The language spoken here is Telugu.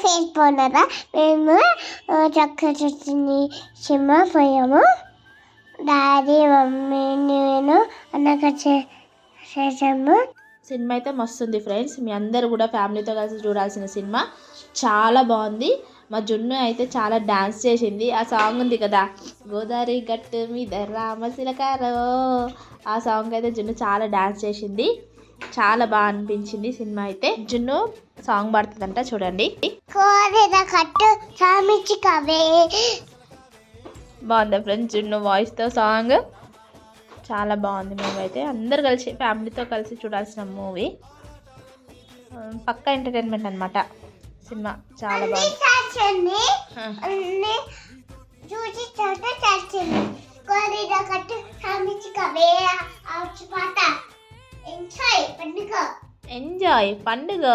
ఫేస్ పోయినరా మేము చక్క చూసి సినిమా పోయాము. డాడీ మమ్మీ నేను అన్నక చేసాము. సినిమా అయితే మస్తుంది ఫ్రెండ్స్. మీ అందరు కూడా ఫ్యామిలీతో కలిసి చూడాల్సిన సినిమా. చాలా బాగుంది. మా జున్ను అయితే చాలా డాన్స్ చేసింది. ఆ సాంగ్ ఉంది కదా, గోదావరి గట్టు మీద రామశిలకారో, ఆ సాంగ్ అయితే జున్ను చాలా డాన్స్ చేసింది. చాలా బాగా అనిపించింది సినిమా అయితే. జున్ను సాంగ్ పాడుతుందంట, చూడండి. బాగుందా ఫ్రెండ్స్ జున్ను వాయిస్తో సాంగ్? చాలా బాగుంది. మేమైతే అందరు కలిసి ఫ్యామిలీతో కలిసి చూడాల్సిన మూవీ. పక్కా ఎంటర్టైన్మెంట్ అనమాట సినిమా. చాలా బాగుంది. ఎంజాయ్ పండుగ.